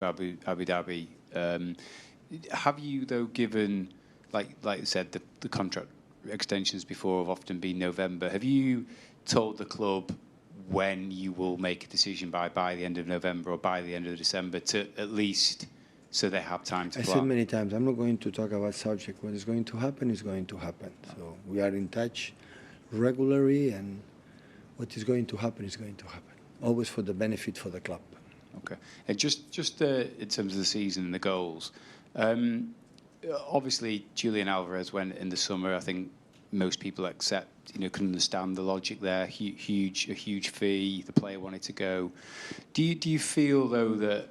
Abu Dhabi. Have you, though, given, like I said, the contract extensions before have often been November. Have you told the club when you will make a decision by the end of November or by the end of December, to at least so they have time to plan? I said many times, I'm not going to talk about subject. What is going to happen is going to happen. So we are in touch regularly, and what is going to happen is going to happen. Always for the benefit for the club. Okay. And just in terms of the season and the goals, obviously Julian Alvarez went in the summer. I think most people accept, can understand the logic there. A huge fee. The player wanted to go. Do you feel, though, that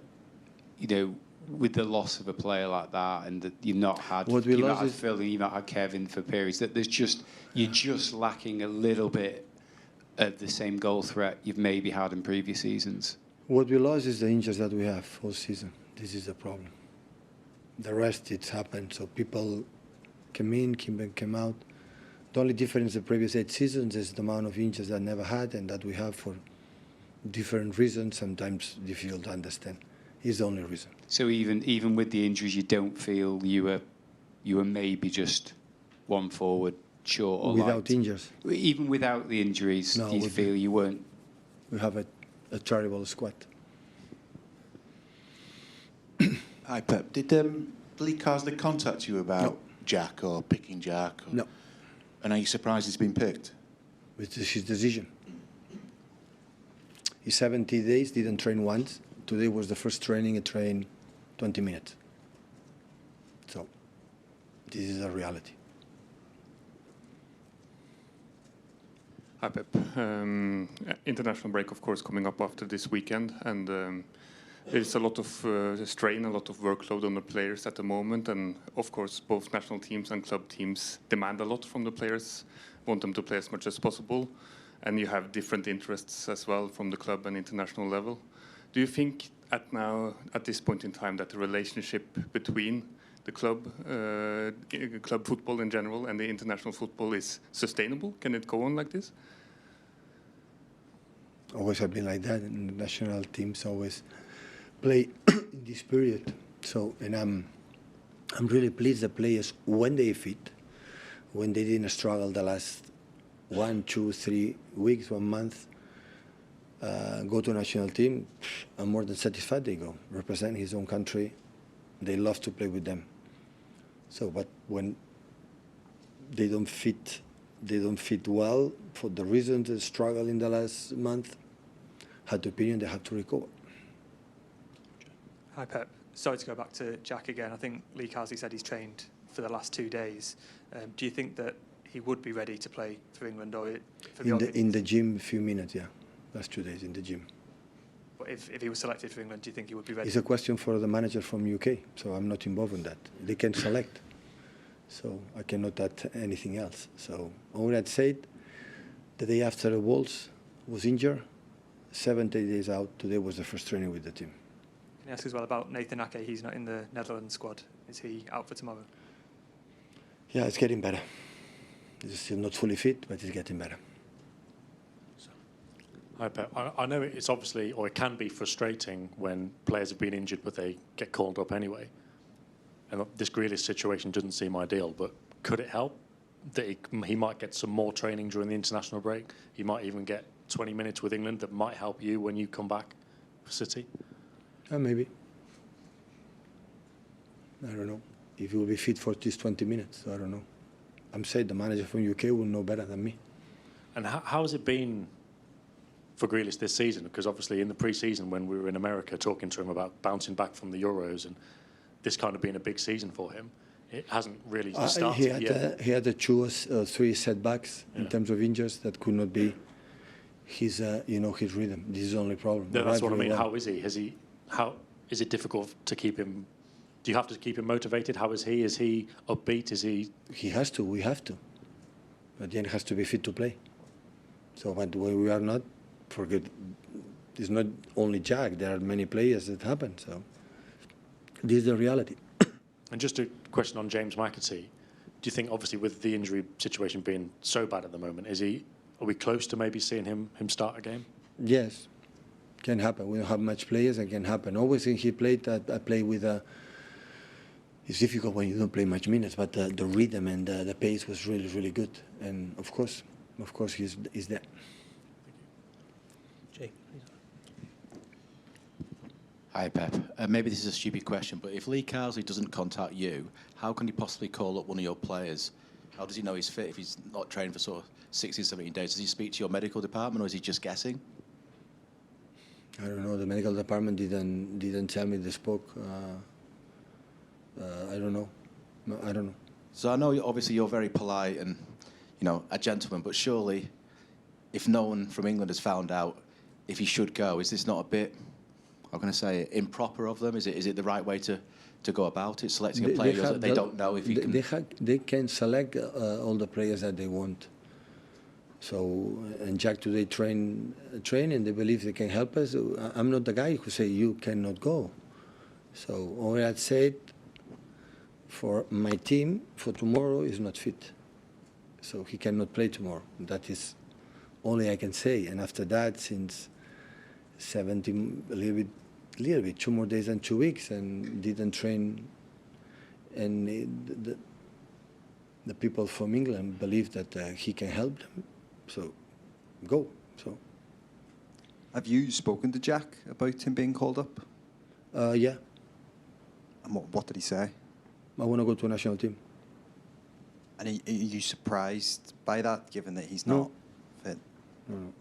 with the loss of a player like that, and that you've not had Phil, you've not had Kevin for periods, that you're just lacking a little bit of the same goal threat you've maybe had in previous seasons? What we lost is the injuries that we have all season. This is the problem. The rest, it's happened. So people came in, came out. The only difference in the previous 8 seasons is the amount of injuries that I never had and that we have for different reasons, sometimes difficult to understand. Is the only reason. So even with the injuries, you don't feel you were maybe just one forward short or without injuries? Even without the injuries, do you feel you weren't? We have a terrible squad. Hi, Pep. Did Lee Carsley contact you about Jack or picking Jack? No. And are you surprised he's been picked? It's his decision. He 70 days, didn't train once. Today was the first training. He trained 20 minutes. So this is a reality. Hi, Pep. International break, of course, coming up after this weekend, and there's a lot of strain, a lot of workload on the players at the moment, and of course, both national teams and club teams demand a lot from the players, want them to play as much as possible, and you have different interests as well from the club and international level. Do you think at this point in time, that the relationship between the club football in general and the international football is sustainable? Can it go on like this? Always have been like that, and the national teams always play in this period. So, and I'm really pleased the players, when they fit, when they didn't struggle the last 1, 2, 3 weeks, 1 month, go to a national team, I'm more than satisfied they go. Represent his own country, they love to play with them. So, but when they don't fit well for the reasons they struggle in the last month, had the opinion they have to recover. Hi, Pep. Sorry to go back to Jack again. I think Lee Carsley said he's trained for the last 2 days. Do you think that he would be ready to play for England, or for in the gym, a few minutes, yeah. Last 2 days in the gym. But if he was selected for England, do you think he would be ready? It's a question for the manager from UK, so I'm not involved in that. They can select, so I cannot add anything else. So all I'd said, the day after the Wolves was injured, 70 days out. Today was the first training with the team. Can I ask as well about Nathan Ake? He's not in the Netherlands squad. Is he out for tomorrow? Yeah, it's getting better. He's still not fully fit, but it's getting better. Hi, Pep. I know it's obviously, or it can be frustrating when players have been injured, but they get called up anyway. And this Grealish situation doesn't seem ideal, but could it help that he might get some more training during the international break? He might even get 20 minutes with England that might help you when you come back for City? Maybe. I don't know. If he will be fit for these 20 minutes, I don't know. I'm saying the manager from UK will know better than me. And how has it been for Grealish this season? Because obviously in the pre-season when we were in America talking to him about bouncing back from the Euros and this kind of being a big season for him, it hasn't really started yet. He had 2 or 3 setbacks in terms of injuries that could not be his rhythm. This is the only problem. That's what I mean. How is he? How is it difficult to keep him? Do you have to keep him motivated? How is he? Is he upbeat? Is he? He has to. We have to. At the end, he has to be fit to play. So, but when we are not, forget. It's not only Jack. There are many players that happen. So, this is the reality. And just a question on James McAtee. Do you think, obviously, with the injury situation being so bad at the moment, are we close to maybe seeing him start a game? Yes. Can happen. We don't have much players. It can happen. Always when he played, I play with it's difficult when you don't play much minutes, but the rhythm and the pace was really, really good. And of course, he's there. Jake, please. Hi, Pep. Maybe this is a stupid question, but if Lee Carsley doesn't contact you, how can he possibly call up one of your players? How does he know he's fit if he's not trained for sort of 16, 17 days? Does he speak to your medical department, or is he just guessing? I don't know. The medical department didn't tell me they spoke. I don't know. I don't know. So I know obviously you're very polite and, you know, a gentleman, but surely if no one from England has found out if he should go, is this not a bit, how can I say it, improper of them? Is it the right way to go about it, selecting a player that they don't know if he can... They can select all the players that they want. So, and Jack today train and they believe they can help us. I'm not the guy who say you cannot go. So all I said for my team for tomorrow is not fit. So he cannot play tomorrow. That is only I can say. And after that, since 17, a little bit, 2 more days than 2 weeks, and didn't train. And the people from England believe that he can help them. So, go. So. Have you spoken to Jack about him being called up? Yeah. And what did he say? I want to go to a national team. And are you surprised by that, given that he's No. not fit? No.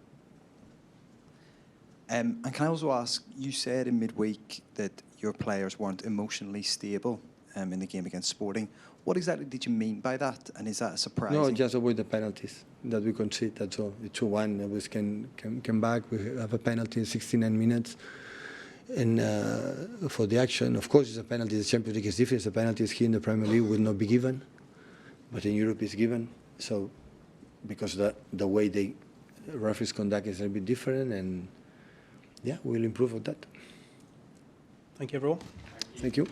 And can I also ask, you said in midweek that your players weren't emotionally stable in the game against Sporting. What exactly did you mean by that? And is that surprising? No, just avoid the penalties that we concede. That's all. The 2-1. We can come back. We have a penalty in 69 minutes. And for the action, of course, it's a penalty. The Champions League is different. The penalties here in the Premier League will not be given, but in Europe it's given. So, because the way the referees conduct is a bit different, and yeah, we'll improve on that. Thank you, everyone. Thank you.